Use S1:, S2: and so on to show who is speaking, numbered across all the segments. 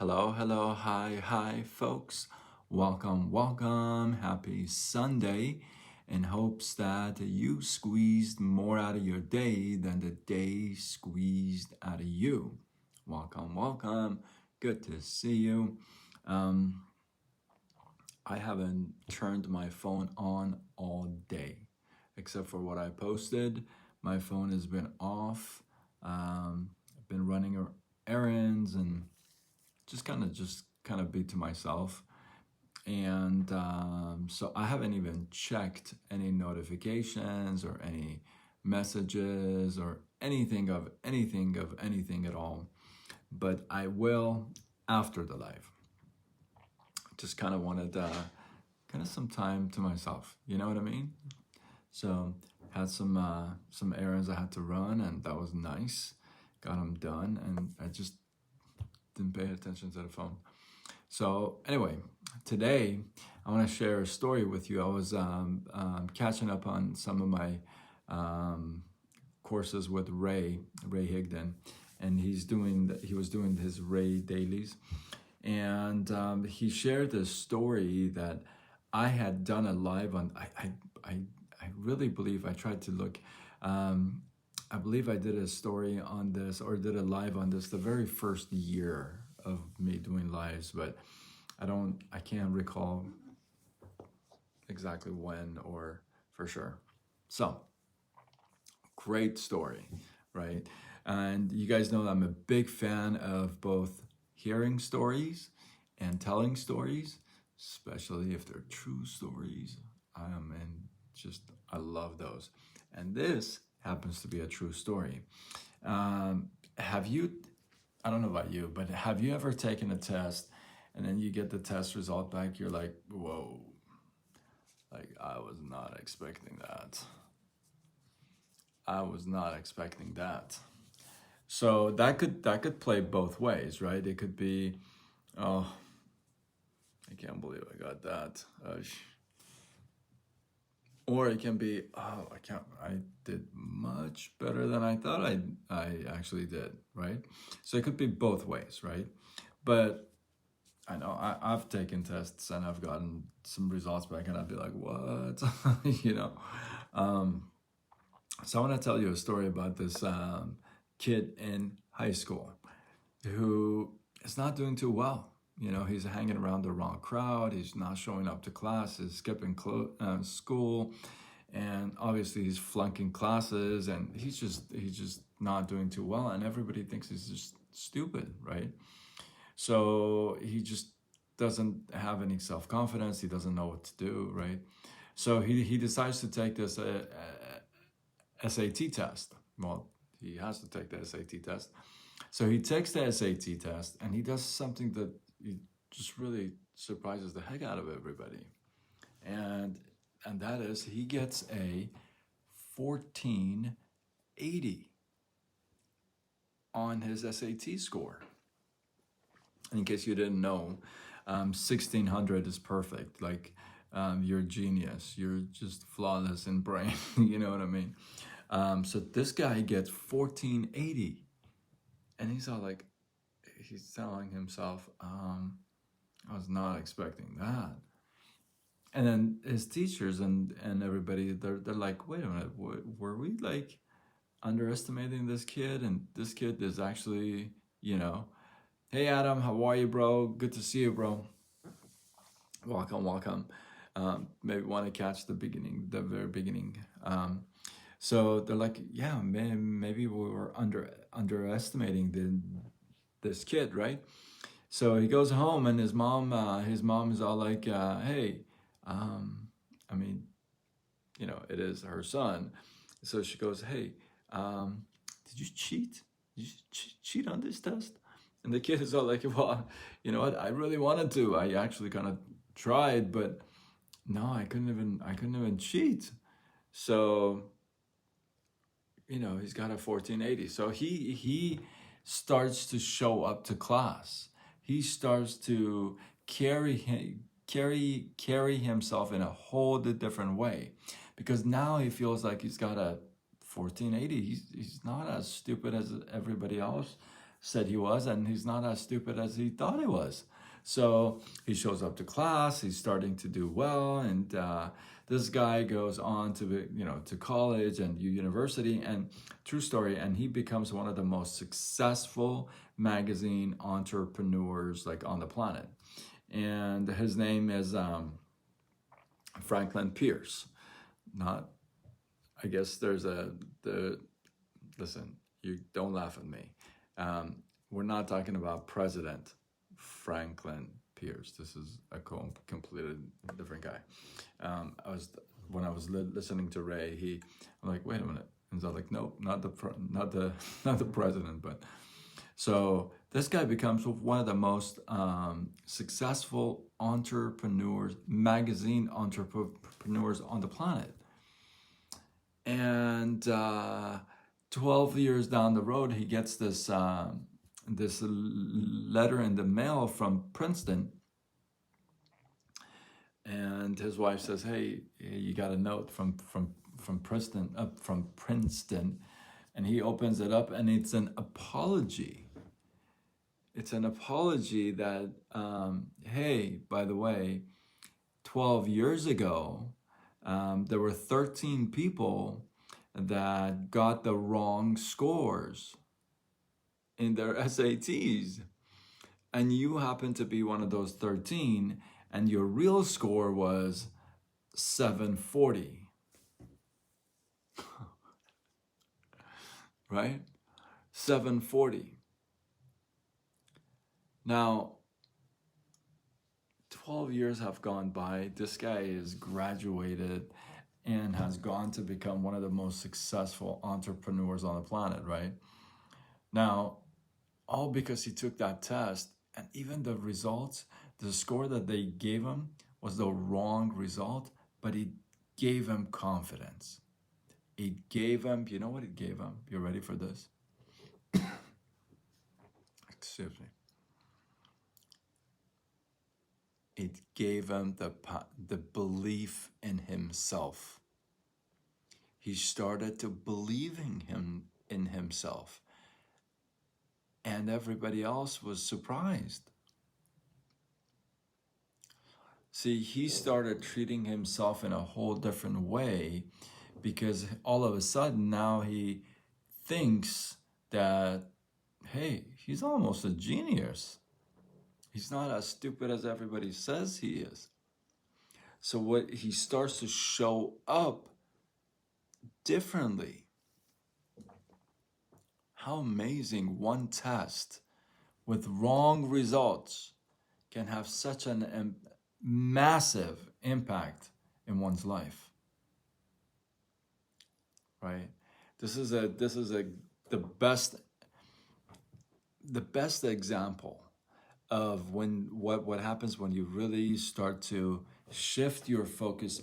S1: Hello, hi, folks. Welcome. Happy Sunday. In hopes that you squeezed more out of your day than the day squeezed out of you. Welcome. Good to see you. Um, I haven't turned my phone on all day, except for what I posted. My phone has been off. I've been running errands and just kind of be to myself, and so I haven't even checked any notifications or any messages or anything at all, but I will after the live. Just kind of wanted kind of some time to myself, you know what I mean? So had some errands I had to run, and that was nice. Got them done, and I just didn't pay attention to the phone. So anyway, today I want to share a story with you. I was catching up on some of my courses with Ray Higdon, and he was doing his Ray dailies, and he shared this story that I had done a live on. I really believe I tried to look. I believe I did a story on this or did a live on this the very first year of me doing lives, but I can't recall exactly when or for sure. So, great story, right? And you guys know I'm a big fan of both hearing stories and telling stories, especially if they're true stories. I love those. And this happens to be a true story. Have you, I don't know about you, but have you ever taken a test and then you get the test result back, you're like, whoa, like I was not expecting that. So that could play both ways, right? It could be, oh, I can't believe I got that. Or it can be, oh, I did much better than I thought I actually did, right? So it could be both ways, right? But I know I've taken tests and I've gotten some results back and I'd be like, what? you know? So I want to tell you a story about this kid in high school who is not doing too well. You know, he's hanging around the wrong crowd. He's not showing up to class. He's skipping school, and obviously he's flunking classes. And he's just not doing too well. And everybody thinks he's just stupid, right? So he just doesn't have any self-confidence. He doesn't know what to do, right? So he decides to take this SAT test. Well, he has to take the SAT test. So he takes the SAT test and he does something that he just really surprises the heck out of everybody. And that is he gets a 1480 on his SAT score. In case you didn't know, 1600 is perfect. Like you're a genius. You're just flawless in brain. You know what I mean? So this guy gets 1480. And he's all like, he's telling himself, I was not expecting that. And then his teachers and everybody, they're like, wait a minute, were we like underestimating this kid? And this kid is actually, you know, hey Adam, how are you, bro? Good to see you, bro. Welcome. Maybe want to catch the very beginning. So they're like, yeah, maybe we were underestimating this kid, right? So he goes home, and his mom is all like, hey, I mean, you know, it is her son. So she goes, hey, did you cheat? Did you cheat on this test? And the kid is all like, well, you know what? I really wanted to. I actually kind of tried, but no, I couldn't even cheat. So, you know, he's got a 1480. So he starts to show up to class. He starts to carry himself in a whole different way, because now he feels like he's got a 1480. He's not as stupid as everybody else. said he was, and he's not as stupid as he thought he was. So he shows up to class. He's starting to do well, and this guy goes on to to college and university. And true story, and he becomes one of the most successful magazine entrepreneurs like on the planet. And his name is Franklin Pierce. Not, I guess there's listen, you don't laugh at me. We're not talking about President Franklin Pierce. This is a completely different guy. When I was listening to Ray, I'm like, wait a minute, and so I was like, nope, not the president, but. So this guy becomes one of the most successful entrepreneurs, magazine entrepreneurs on the planet. And 12 years down the road, he gets this letter in the mail from Princeton. And his wife says, hey, you got a note from Princeton. And he opens it up, and it's an apology. It's an apology that, hey, by the way, 12 years ago, there were 13 people that got the wrong scores in their SATs. And you happen to be one of those 13, and your real score was 740. Right? 740. Now, 12 years have gone by. This guy is graduated and has gone to become one of the most successful entrepreneurs on the planet, right? Now, all because he took that test, and even the results, the score that they gave him was the wrong result, but it gave him confidence. It gave him, you know what it gave him? You ready for this? Excuse me. It gave him the belief in himself. He started to believe in himself. And everybody else was surprised. See, he started treating himself in a whole different way, because all of a sudden now he thinks that, hey, he's almost a genius. He's not as stupid as everybody says he is. So what he starts to show up differently. How amazing one test with wrong results can have such a massive impact in one's life. Right? This is the best example of what happens when you really start to shift your focus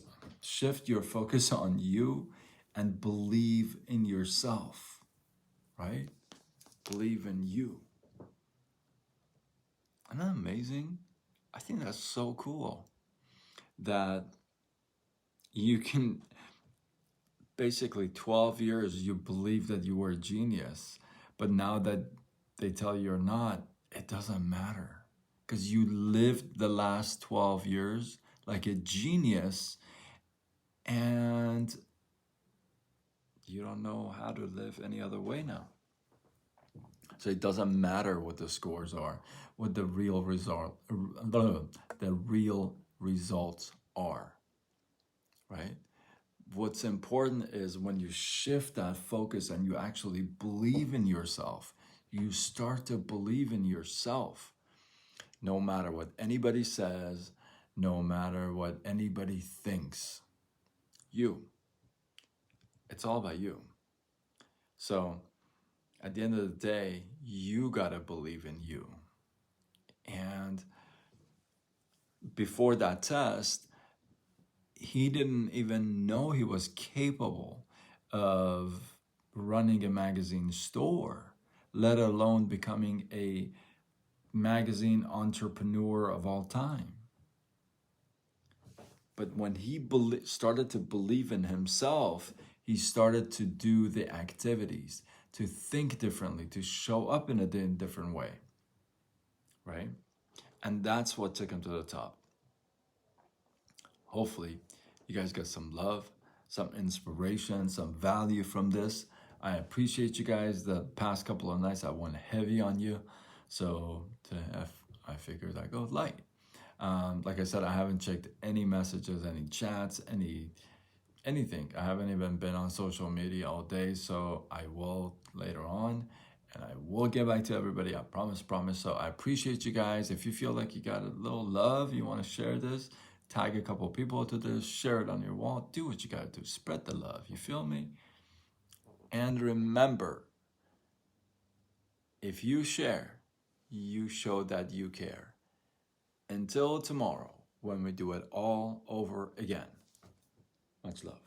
S1: on you and believe in yourself, right? Believe in you. Isn't that amazing? I think that's so cool that you can basically 12 years you believe that you were a genius, but now that they tell you you're not, it doesn't matter, because you lived the last 12 years like a genius, and you don't know how to live any other way now. So it doesn't matter what the scores are, what the real results are, right? What's important is when you shift that focus and you actually believe in yourself, you start to believe in yourself. No matter what anybody says, no matter what anybody thinks. You. It's all about you. So at the end of the day, you gotta believe in you. And before that test, he didn't even know he was capable of running a magazine store, let alone becoming a magazine entrepreneur of all time. But when he started to believe in himself, he started to do the activities, to think differently, to show up in a different way, right? And that's what took him to the top. Hopefully, you guys got some love, some inspiration, some value from this. I appreciate you guys. The past couple of nights I went heavy on you, so I figured I go light. Like I said, I haven't checked any messages, any chats, anything. I haven't even been on social media all day, so I will later on, and I will get back to everybody. I promise, promise. So I appreciate you guys. If you feel like you got a little love, you want to share this, tag a couple people to this, share it on your wall. Do what you got to do. Spread the love. You feel me? And remember, if you share, you show that you care. Until tomorrow, when we do it all over again. Much love.